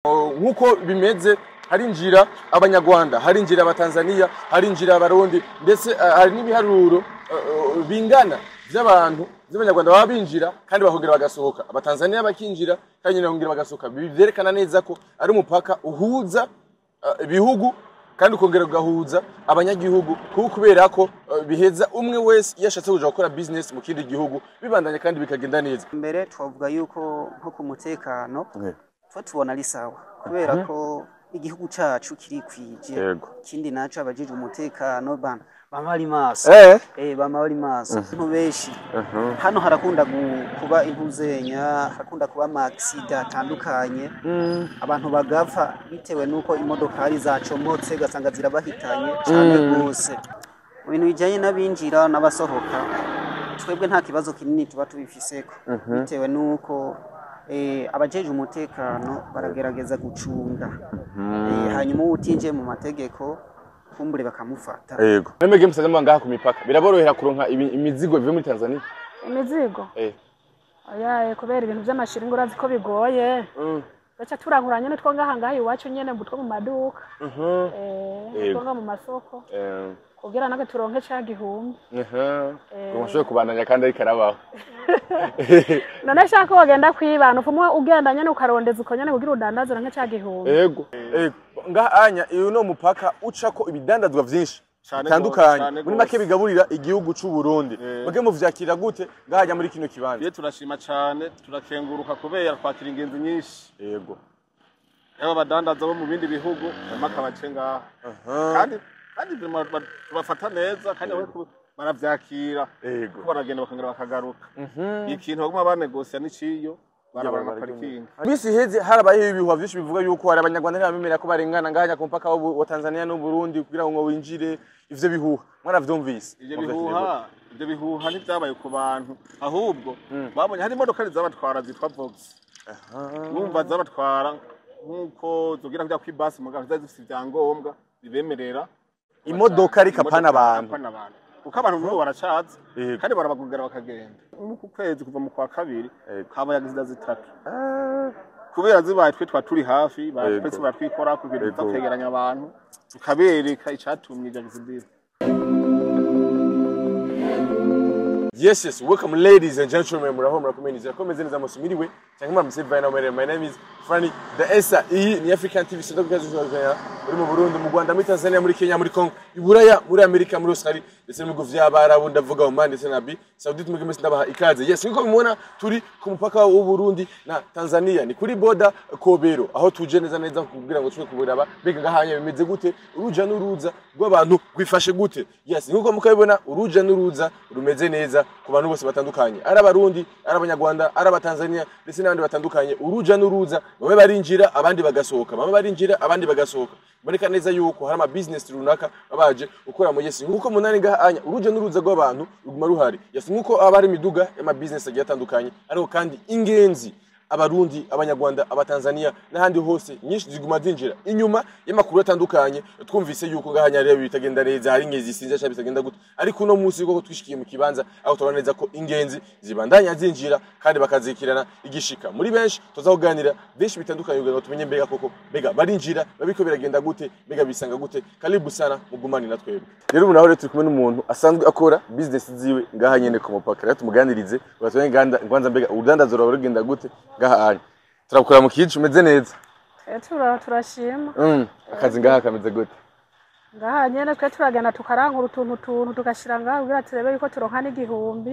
nkuko bimeze hari injira abanyarwanda, hari injira abatanzania, hari injira abarundi, ndetse hari n'ibiharuro bingana by'abantu z'abanyarwanda baba binjira kandi bahongera bagasohoka, abatanzania bakinjira kandi bahongera bagasohoka. Bivyerekana neza ko ari umupaka uhuza ibihugu kandi ukongera ugahuza abanyagihugu, kubera ko biheza umwe wese yashatse kuja gukora business mu kindi gihugu bibandanye kandi bikagenda neza. Mbere twavuga yuko nko ku mutekano tubona ari sawa, kubera ko igihugu cacu kiri kwije, kindi naco abajije umutekano bana bama bari maso bama bari maso benshi. Hano harakunda kuba impuzenya, harakunda kuba amaksida atandukanye, abantu bagapfa bitewe nuko imodokari zacomotse gasanga zirabahitanye cyane gose. Mu bintu bijanye n'abinjira n'abasohoka twebwe nta kibazo kinini tuba tubifiseko, bitewe nuko abajeje umutekano baragerageza gucunga, hanyuma utinje mu mategeko kumbure bakamufata. Yego nemege musazama ngaha ku mipaka biraborohera kuronka imizigo bive muri Tanzania. Imizigo oya kubera ibintu by'amashiringo urazi ko bigoye, baca turanguranye n'utwo ngaha iwacu nyene mbutwo mu maduka twonga mu masoko kugira nake turonke ca gihumbi umushoye kubandanya kandi ari karabaho. None shaka wagenda kwibana ufumwe ugenda nyene ukarondeza uko nyene kugira udandaze uronke ca gihumbi. Yego ngaha anya iyo no mupaka ucako ibidandazwa vyinshi bitandukanye muri make bigaburira igihugu c'u Burundi. Muge muvyakira gute ngahajya muri kino kibanza? Ye turashima cyane, turakenguruka kubera kwakira ingenzi nyinshi. Yego aba badandaza bo mu bindi bihugu maka bacenga kandi bafata neza kandi baravyakira, yego baragenda bakongera bakagaruka. Ikintu baguma banegosia n'iciyo barabara parikingi. Bisi heze harabaye ibihuha byinshi bivuga yuko hari abanyarwanda ntibamemera ko barengana ngahanya ku mpaka wa Tanzania n'u Burundi kugira ngo winjire. Ivyo bihuha mwaravyumvise? Ivyo bihuha ntibyabaye ku bantu, ahubwo babonye hari imodoka zabatwara zitwa Vox. Numva zabatwara nkuko zogira kujya kwibasi mugaza zifite ibyangombwa bibemerera imodoka ari kapana abantu uko abantu bo baracaza kandi barabagugara bakagenda. Nuko kwezi kuva mu kwa kabiri habaye agizida zitatu kubera zibaye twe turi hafi twese baratwikora ku bintu bitakegeranya abantu tukabereka icatumye agizida. Yes, welcome ladies and gentlemen, muraho murakomeza komeze neza musumiriwe cyangwa muramusevana na my name is Franny the Esa. Iyi ni African TV Sodo kuzuzanya muri mu Burundi, mu Rwanda, muri Tanzania, muri Kenya, muri Congo, Iburaya, muri Amerika, muri Australia ndetse mu bihugu by'Abarabu ndavuga Oman ndetse na Saudi. Tumugeme ndabaha ikaze. Yes, niko mubona turi ku mupaka w'u Burundi na Tanzania, ni kuri border Kobero, aho tuje neza kugira ngo twe kuburaba bega ngahanya bimeze gute, uruja n'uruza rw'abantu gwifashe gute. Yes, nkuko mukabibona uruja n'uruza rumeze neza ku bantu bose batandukanye, ari abarundi, ari abanyarwanda, ari abatanzania ndetse n'abandi batandukanye. Uruja n'uruza bamwe barinjira abandi bagasohoka, bamwe barinjira abandi bagasohoka. Bareka neza yuko hari ama business runaka babaje ukora mu Yes. Nkuko munani ngahanya uruja n'uruza rw'abantu ruguma ruhari. Yes, nkuko abari miduga y'ama business agiye atandukanye, ariko kandi ingenzi abarundi, abanyarwanda, abatanzania n'ahandi hose nyinshi ziguma zinjira inyuma y'amakuru atandukanye. Twumvise yuko ngahanya rero bitagenda neza, hari ingezi sinze cyane bitagenda gute, ariko no munsi yuko twishikiye mu kibanza aho tubona neza ko ingenzi zibandanya zinjira kandi bakazikirana igishika. Muri benshi tuzakuganira benshi bitandukanye kugira ngo tumenye mbega koko mbega barinjira babiko biragenda gute, mbega bisanga gute. Karibu sana mugumani na twebwe. Rero ubu naho rero turi kumwe n'umuntu asanzwe akora business ziwe ngahanyene ku mupaka, rero tumuganirize ugatwenye ngwanza mbega urudandazo rwawe rugenda gute ngahanya. Turakora mu kicu umeze neza? Turashima. Akazi ngaha kameze gute? Ngaha nyene twe turagenda tukarangura utuntu tugashira ngaha kugira turebe yuko turonka n'igihumbi.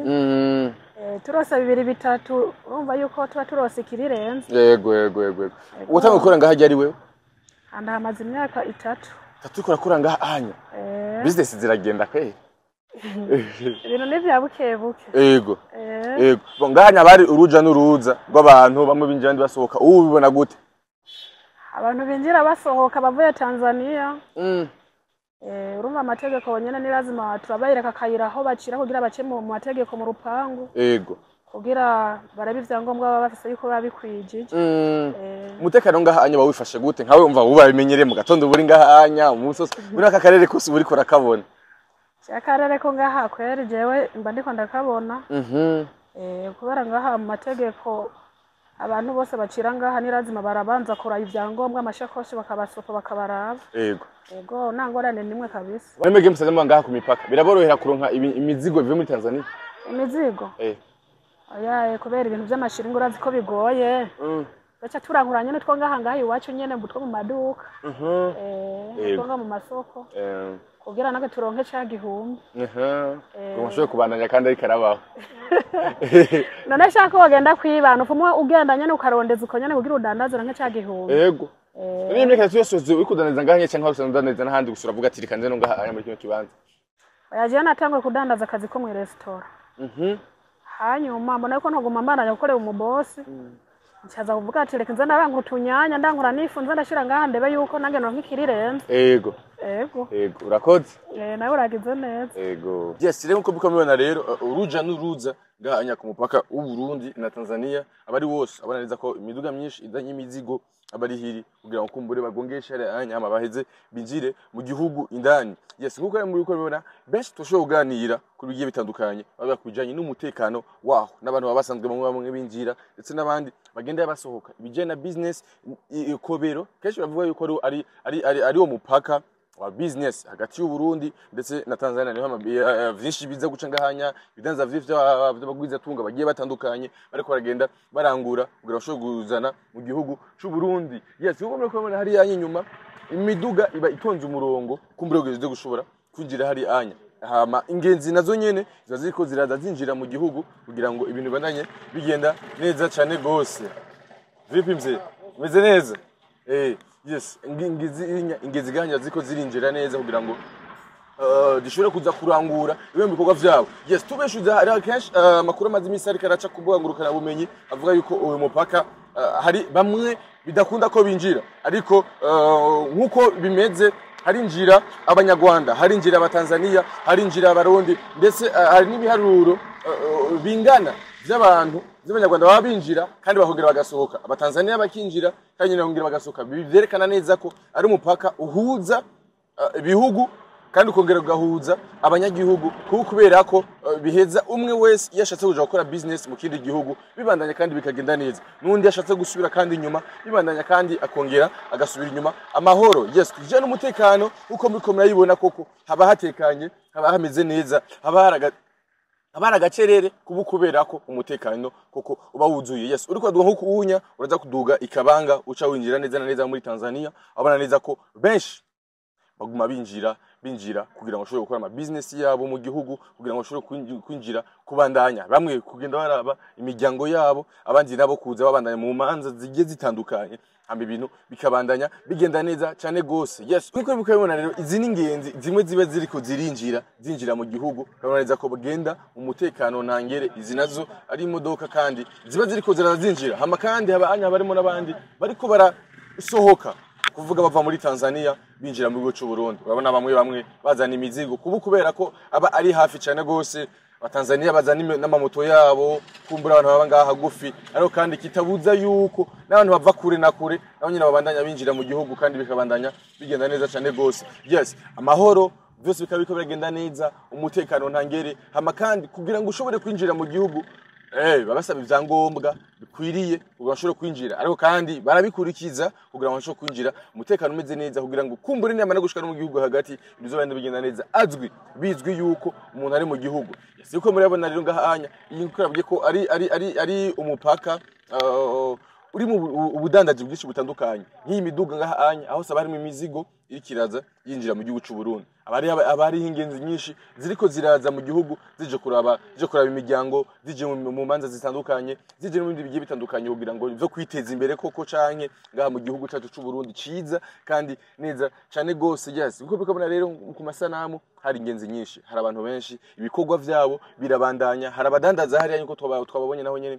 Turose 2-3 urumva yuko tuba turose kirirenze. Yego utangiye gukora ngaha ari wewe? Anda hamaze imyaka 3. Tukora ngaha anya. Business ziragenda kweli? Ibintu n'ivya bukebuke. Yego ngahanya bari uruja n'uruza rw'abantu bamwe binjira ndi basohoka. Ubu bibona gute? Abantu binjira basohoka bavuye Tanzania. Urumva amategeko nyene ni lazima turabayireka kayira aho bacira kugira bace mu mategeko mu rupangu. Yego kugira barabe ivyangombwa baba bafise yuko babikwijije. Umutekano ngahanya bawifashe gute? Nkawe umva uba bimenyere mu gatondo buri ngahanya umusoso muri aka karere kose buri ko rakabona. Akarere ko ngaha kweri jewe mba ndiko ndakabona. Kubera ngaha mu mategeko abantu bose bacira ngaha ni lazima barabanza kora ivyangombwa amashakoshi bakabasopa bakabaraba. Yego nangorane nimwe kabisa. Mwemege musaza ngaha ku mipaka biraborohera kuronka imizigo ivuye muri Tanzania? Imizigo? Oya kubera ibintu by'amashiringo urazi ko bigoye. Bacha turankuranye no twongaha ngaha iwacu nyene mbutwe mu maduka. Twonga mu masoko. Kugira naga turonke ca gihumbi. Umushoye kubandanya kandi ari karabaho. None shaka wagenda kwibana ufumwe ugendanye no karondeza ukonyane kugira udandaze ranke ca gihumbi. Yego. Ni meka tuyosoze ukudandaza ngahanye cyangwa usandandaza n'ahandi gusura vuga ati rikanze no ngaha muri kino kibanza. Yaje natangwe kudandaza akazi ko mu restaurant. Hanyuma mbona ko ntoguma mbana gukorera umubosi. Nchaza kuvuga ati reka nza naranga utunyanya ndankura nifunze ndashira ngaha ndebe yuko nange no nkikirirenze. Yego. Urakoze? Nawe uragize neza. Yego. Yes, rero nko bikomeye rero uruja n'uruza ngahanya ku mupaka w'u Burundi na Tanzania abari wose abana neza ko imiduga myinshi idanye imizigo abari hiri kugira ngo kumbure bagongesha anya baheze binjire mu gihugu indani. Yes, nkuko muri uko bibona benshi tosho uganira ku bigiye bitandukanye baba kujanye n'umutekano waho n'abantu babasanzwe bamwe binjira ndetse n'abandi bagenda basohoka ibijanye na business ikobero kenshi bavuga yuko ari wo mupaka wa business hagati y'u Burundi ndetse na Tanzania niho vyinshi biza guca ngahanya bidanza vy'abagwiza tunga bagiye batandukanye bariko baragenda barangura kugira bashobore kuzana mu gihugu c'u Burundi. Yes, uko muri kubona hari yanyuma imiduga iba itonze umurongo kumbure ugeze gushobora kwinjira hari anya hama ingenzi nazo nyene ziba ziriko ziraza zinjira mu gihugu kugira ngo ibintu bandanye bigenda neza cyane gose. Vipi mzee? Meze neza? Yes, ingezi ganya ziko zirinjira neza kugira ngo dishobora kuza kurangura ibyo bikorwa vyabo. Yes, tubeshuza hari cash makuru amazi misari karaca kubwangurukana bumenyi avuga yuko uyu mupaka hari bamwe bidakunda ko binjira ariko nkuko bimeze hari injira abanyarwanda hari injira abatanzania hari injira abarundi ndetse hari n'ibiharuro bingana by'abantu z'abanyarwanda baba binjira kandi bahogera bagasohoka abatanzania bakinjira kandi nabongira bagasohoka biverekana neza ko ari umupaka uhuza ibihugu kandi ukongera ugahuza abanyagihugu kubera ko biheza umwe wese yashatse kuja gukora business mu kindi gihugu bibandanya kandi bikagenda neza nundi yashatse gusubira kandi inyuma bibandanya kandi akongera agasubira inyuma amahoro. Yes, tuje n'umutekano uko mbikomera yibona koko haba hatekanye haba hameze neza haba haragacerere kubera ko umutekano koko uba wuzuye. Yes, uriko duga nko kuunya uraza kuduga ikabanga uca winjira neza na neza muri Tanzania abana neza ko benshi baguma binjira kugira ngo bashobore gukora ama business yabo mu gihugu kugira ngo bashobore kwinjira kubandanya bamwe kugenda baraba imiryango yabo abandi nabo kuza babandanya mu manza zigiye zitandukanye hamba ibintu bikabandanya bigenda neza cyane gose. Yes, uko bikabona rero izi n'ingenzi zimwe zibe ziriko zinjira mu gihugu kabona neza ko bagenda umutekano nangere izi nazo ari imodoka kandi ziba ziriko zirazinjira hama kandi haba barimo nabandi bariko barasohoka kuvuga bava muri Tanzania binjira mu gihugu cy'u Burundi. Urabona bamwe bazana imizigo kubera ko aba ari hafi cyane gose abatanzania bazana n'amamoto yabo kumbura abantu baba ngaha gufi ariko kandi kitabuza yuko n'abantu bava kure na kure nabo nyine babandanya binjira mu gihugu kandi bikabandanya bigenda neza cyane gose. Yes, amahoro byose bikabiko biragenda neza umutekano ntangere hama kandi kugira ngo ushobore kwinjira mu gihugu babasaba ivyangombwa bikwiriye kugira bashobore kwinjira ariko kandi barabikurikiza kugira ngo bashobore kwinjira umutekano umeze neza kugira ngo kumbure n'ama no gushika mu gihugu hagati bizobanda bigenda neza bizwi yuko umuntu ari mu gihugu. Siko murabona rero ngahanya iyi kurabye ko ari umupaka uri mu ubudandaji bwinshi butandukanye nk'iyi miduga ngahanya aho saba harimo imizigo irikiraza yinjira mu gihugu cy'u Burundi abari ingenzi nyinshi ziriko ziraza mu gihugu zije kuraba imiryango zije mu manza zitandukanye zije mu bindi bigiye bitandukanye kugira ngo byo kwiteza imbere koko canke ngaha mu gihugu cyacu cy'u Burundi ciza kandi neza cyane gose. Yes, uko bikabona rero ku masanamu hari ingenzi nyinshi hari abantu benshi ibikorwa vyabo birabandanya hari abadandaza hari yuko twababonye naho nyene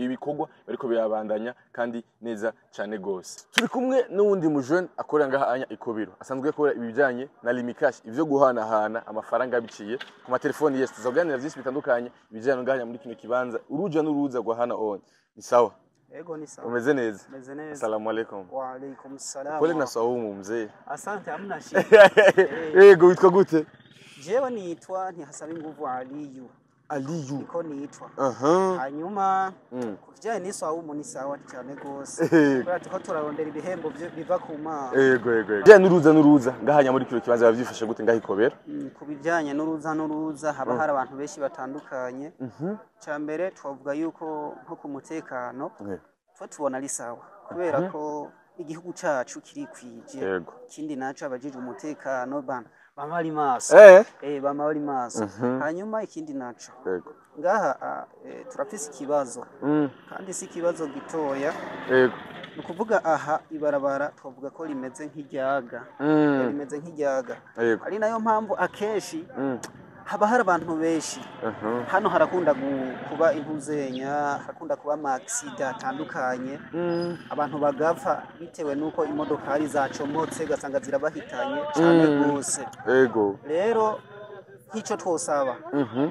ibikorwa bariko birabandanya kandi neza cyane gose. Turi kumwe n'uwundi mu jeune akorera ngaha ikobiro asanzwe akora ibijanye na limikash ivyo guhanahana amafaranga biciye ku matelefoni. Yes, tuzoganira vyinshi bitandukanye ibijanye ngahanya muri kino kibanza uruja n'uruza gwa hana on. Ni sawa? Ego ni sawa. Umeze neza? Meze neza. Assalamu alaykum. Wa alaykum salam. Pole na saumu mzee. Asante hamna shida. Ego witwa gute? Jewe nitwa Ntihasabe Nguvu Aliyu. Aliyu niko nitwa hanyuma ku kijyanye n'isawumu ni sawa cyane gose kubera tuko turarondera ibihembo biva ku Mana. Yego je n'uruza ngahanya muri kiro kibanza bavyifashe gute ngahikobera ku bijyanye n'uruza haba hari abantu benshi batandukanye. Cya mbere twavuga yuko nko ku mutekano tubona ari sawa kubera ko igihugu cacu kiri kwije, kindi naco abajije umutekano bama bari maso bama bari maso. Hanyuma ikindi naco ngaha turafise ikibazo kandi si ikibazo gitoya, nukuvuga aha ibarabara twavuga ko rimeze nk'iryaga, ari nayo mpamvu akeshi haba hari abantu benshi. Hano harakunda kuba impuzenya, harakunda kuba amaksida atandukanye, abantu bagapfa bitewe nuko imodokari zacomotse gasanga zirabahitanye cyane gose. Rero nk'icyo twosaba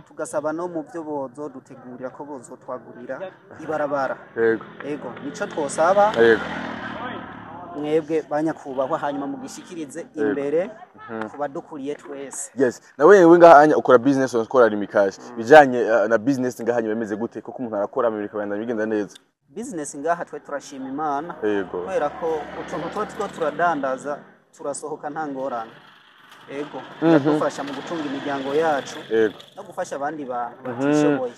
tugasaba no mu byo bozo dutegurira ko bozo twagurira ibarabara. Nico twosaba mwebwe banyakubahwa, hanyuma mugishikirize imbere kubadukuriye twese. nawe yewe ngahanya ukora business ukora limikaje bijanye na business ngahanya bemeze gute koko umuntu arakora Amerika banda bigenda neza? Business ngaha twe turashima Imana kubera ko utuntu two turadandaza turasohoka nta ngorane. Dufasha mu gutunga imiryango yacu no gufasha abandi bantu batishoboye.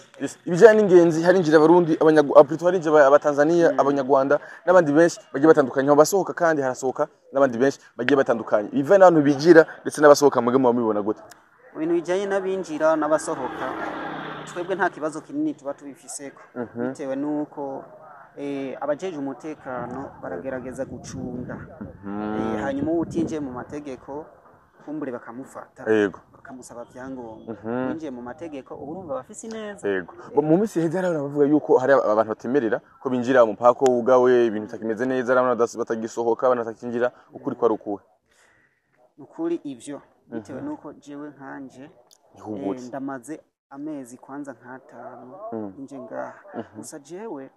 Ibijanye n'ingenzi harinjira abarundi abanyagwanda harinjira abatanzania abanyarwanda n'abandi benshi bagiye batandukanye aho basohoka kandi harasohoka n'abandi benshi bagiye batandukanye. Iva n'abantu bigira ndetse n'abasohoka mwege mu bibona gute? Ibintu bijanye n'abinjira n'abasohoka twebwe nta kibazo kinini tuba tubifiseko bitewe nuko abajeje umutekano baragerageza gucunga. Hanyuma utinjiye mu mategeko kumbure bakamufata bakamusaba byangombwa. Winjiye mu mategeko urumva bafise neza. Mu minsi heza baravuga yuko hari abantu batemerera ko binjira mu mpako ugawe ibintu takimeze neza arabona batagisohoka banatakinjira ukuri kwa rukuwe. Ukuri ivyo bitewe nuko jewe nkanje ndamaze amezi kwanza nk'atanu nje ngaha gusa jewe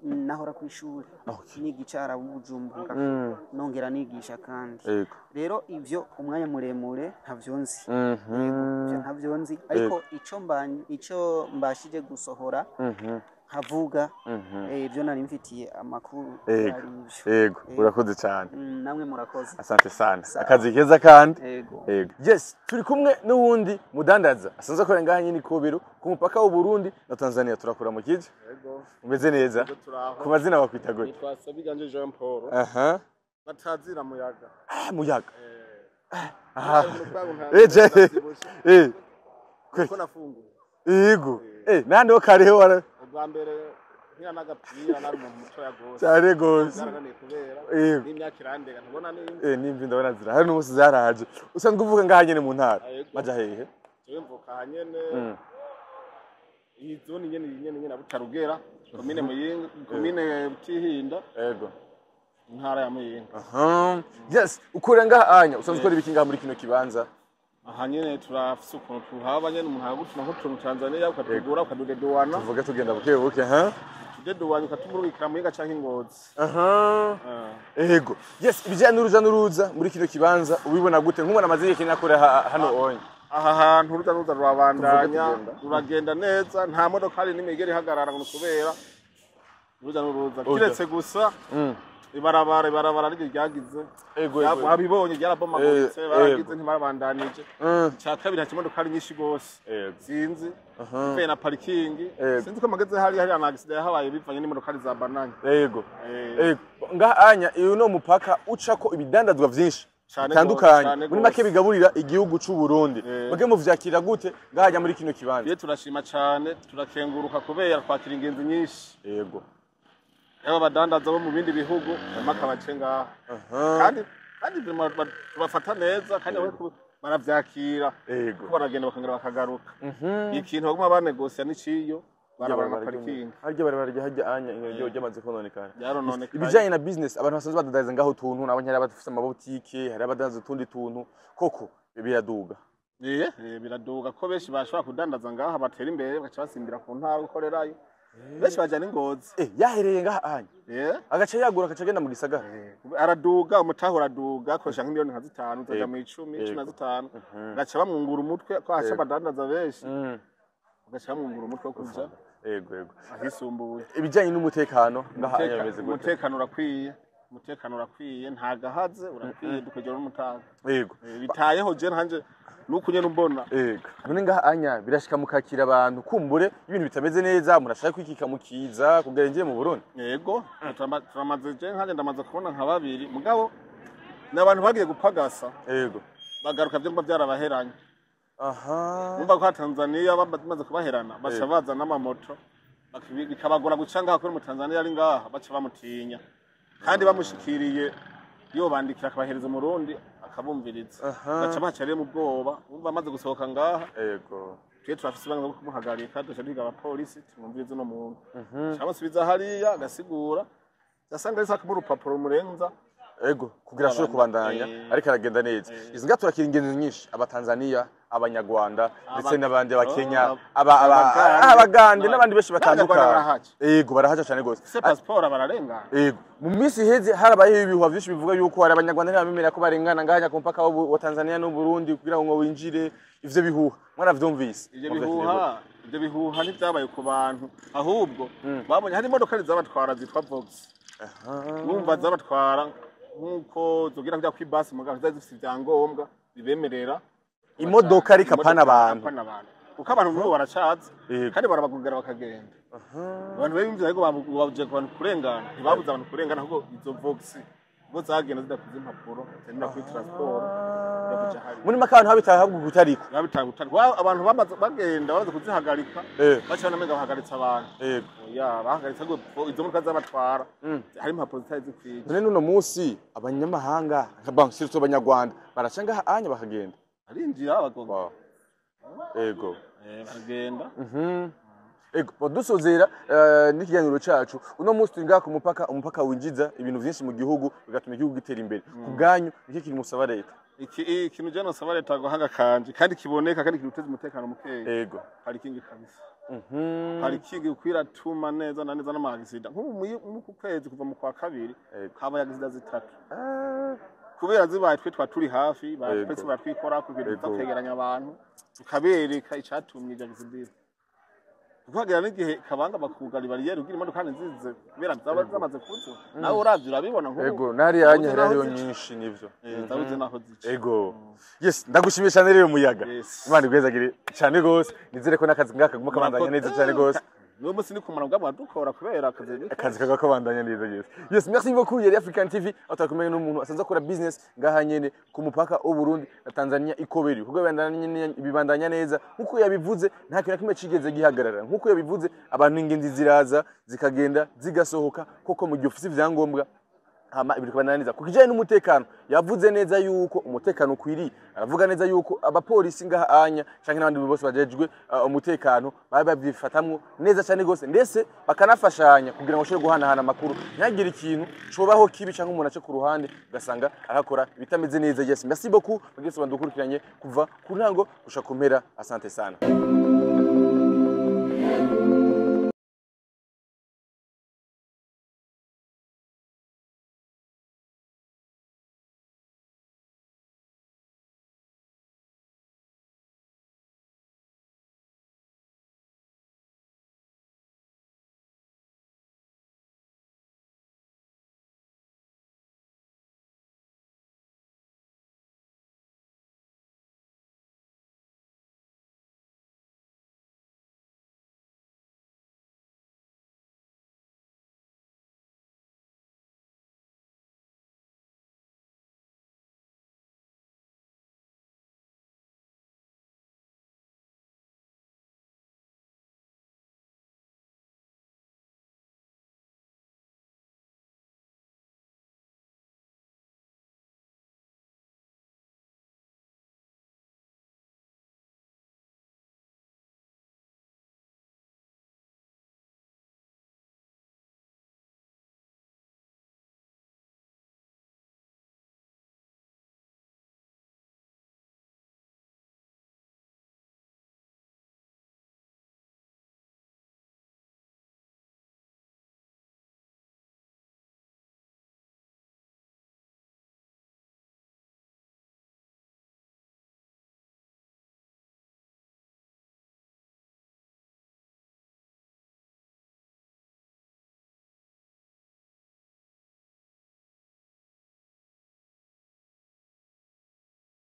nahora ku ishuri nigicara Bujumbura nongera nigisha kandi rero ivyo umwanya muremure ntavyo nzi ariko ico mbashije gusohora havuga ivyo nari mfitiye amakuru urakoze cyane. Namwe murakoze, asante sana. Akazi keza kandi yes turi kumwe n'uwundi mudandaza asanzwe akora ngahanye ni Kobero ku mupaka w'u Burundi na Tanzania. Turakura mu kije umeze neza ku mazina bakwita gute? Twasabiganje Jean Paul batazira muyaga muyaga ko nafunguye nande wo kareho wara ubwa mbere nkira n'agapira nari mu muco ya gose cyane gose zaragane kubera n'imyaka irandega ntubona nimvi ndabona zira hari n'umunsi zaraje usanzwe uvuga ngahanye mu ntara maja hehe jewe mvuka hanyene iyi zone nyene na Butarugera komine Muyinga komine Butihinda ntara ya Muyinga. Yes ukora ngahanya usanzwe ukora ibiki ngaha muri kino kibanza? Aha nyene turafise ukuntu tuhaba nyene umuntu agutuma nko tunu Tanzania ukatugura ukadudeduana tuvuga tugenda buke tudeduana ukatumurukira Muyinga canke Ngozi. Yes ibijanye n'uruza muri kino kibanza ubibona gute nk'umwana amaze ikintu akora hano onye? Aha hantu uruza rurabandanya ruragenda neza nta modokari n'imigeri ihagarara ngo kubera uruza kiretse gusa ibarabara ryagize abibonye ryarabomaguritse baragize ntibarabandanije. Cya kabiri nta modokari nyinshi gose sinzi mve na parking sinzi ko mageze hari na accident yahabaye bivanye n'imodokari za bananye. Ngahanya iyo no mupaka ucako ibidandazwa vyinshi tandukanye muri make bigaburira igihugu cy'u Burundi. Bage muvyakira gute ngahanya muri kino kibanza? Ye turashima cyane turakenguruka kubera kwakira ingenzi nyinshi. Abadandaza bo mu bindi bihugu amakabace ngaha kandi bafata neza kandi baravyakira kuko baragenda bakangera bakagaruka. Ikintu baguma banegosia n'iciyo barabara parking harya barabara hajya anya ingero ryamaze kononekana ibijanye na business abantu basanzwe badadaza ngaho tuntu n'abanyara bafite amabotike hari abadandaza tundi tuntu koko biraduga. Biraduga ko benshi bashobora kudandaza ngaha batera imbere bagaca basimbira ku ntara gukorerayo benshi bajana Ingozi yahereye ngaha anya agace yagura agace agenda mu gisagara araduga umutahura aduga akoresha nk'imiliyoni nka 5 uzaja mu 10 15 gaca bamwungura umutwe ko aca badandaza benshi ugaca bamwungura umutwe wo kuja yego ahisumbuye. ibijanye n'umutekano ngaha yameze gute? umutekano urakwiye nta gahaze urakwiye dukegera n'umutaga yego bitayeho je nkanje nukunye numbona yego none ngaha anya birashika mukakira abantu kumbure ibintu bitameze neza murashaka kwikika mukiza kugarenje mu Burundi. Yego turamaze je nkanje ndamaze kubona nka babiri mugabo n'abantu bagiye gupagasa yego bagaruka byumba byarabaheranye. Aha Umva ko Tanzania bamaze kubaherana baca baza n'amamoto bikabagora guca ngaha kuri mu Tanzania ari ngaha baca bamutinya kandi bamushikiriye yo bandikira akabahereza mu Burundi akabumviriza baca bacariye mu bwoba umva amaze gusohoka ngaha yego twe turafise ibanga bwo kumuhagarika duca duhiga abapolisi tumwumviriza no muntu camusubiza hariya agasigura gasanga ari mu rupapuro murenza ego kugira ashobore kubandanya ariko aragenda neza. Izi ngaha turakira ingenzi nyinshi Abatanzania Abanyarwanda ndetse n'abandi Abakenya Abagande n'abandi benshi batandukanye. Yego barahaca cyane gose. Se passport bararengana. Yego mu minsi heze harabaye ibihuha byinshi bivuga yuko hari Abanyarwanda ntibamemera ko barengana ngahanya ku mpaka wa Tanzania n'u Burundi kugira ngo winjire ivyo bihuha mwaravyumvise. Ivyo bihuha ntibyabaye ku bantu ahubwo babonye hari imodoka zabatwara zitwa Vox. Numva zabatwara nkuko zogira kujya kwibasi mugabo zifite ibyangombwa bibemerera imodoka ariko apana abantu uko abantu bo baracaza kandi barabagugara bakagenda abantu b'imvye ariko babuje ku bantu kurengana ntibabuza abantu kurengana ahubwo izo Vox bo zagenda zidakuze impapuro zenda kuri transport muri makano habitaha gutariko abantu bamaze bagenda baza kuzihagarika bacha banamenga bahagaritsa abantu bahagaritsa go izo muka zabatwara hari impapuro zitari zikwiye. None nuno musi abanyamahanga sirto abanyarwanda baracanga anya bakagenda arinjira abagomba yego baragenda ego badusozera n'ikiganiro cacu uno musi twinga ku umupaka winjiza ibintu byinshi mu gihugu bigatuma igihugu gitera imbere kubganyu iki kiri musaba leta ikintu je nosaba leta guhanga kanje kandi kiboneka kandi kiruteza umutekano mukeya yego parikingi kabisa parikingi ukwiratuma neza na neza n'amagisida nk'ubu ku kwezi kuva mu kwa kabiri haba yagisida zitatu kubera zibaye twe turi hafi twese baratwikora ku bintu bitakegeranya abantu tukabereka icatumye ibyo gisida kugira n'igihe kabanga bakugari bariyeri ugira imodoka nzize kubera zamaze kuzo nawe uravye urabibona nk'ubu ego nari yanye hariyo nyinshi nivyo zabuze naho zice ego yes ndagushimisha rero muyaga Imana igwezagire cyane gose nizere ko nakazi ngaka guma kabandanya neza cyane gose no musi ni kumara ngabo dukora kubera akazi kagakabandanya neza yes merci beaucoup yari African TV atakumenya n'umuntu asanze akora business ngahanyene ku mupaka w'u Burundi na Tanzania ikoberi kuko bibandanya neza nkuko yabivuze nta kintu kimwe cigeze gihagarara nkuko yabivuze abantu ingenzi ziraza zikagenda zigasohoka koko mu gihe ufite ivyangombwa hama ibiri kubana neza kukijanye n'umutekano yavuze neza yuko umutekano ukwiriye aravuga neza yuko abapolisi ngaha anya canke n'abandi bose bajejwe umutekano babifatamwo neza cyane gose ndetse bakanafashanya kugira ngo bashobore guhanahana amakuru ntagire ikintu cobaho kibi canke umuntu ace ku ruhande ugasanga arakora bitameze neza. Yes merci beaucoup bagese bandukurikiranye kuva ku ntango gushaka kumpera asante sana.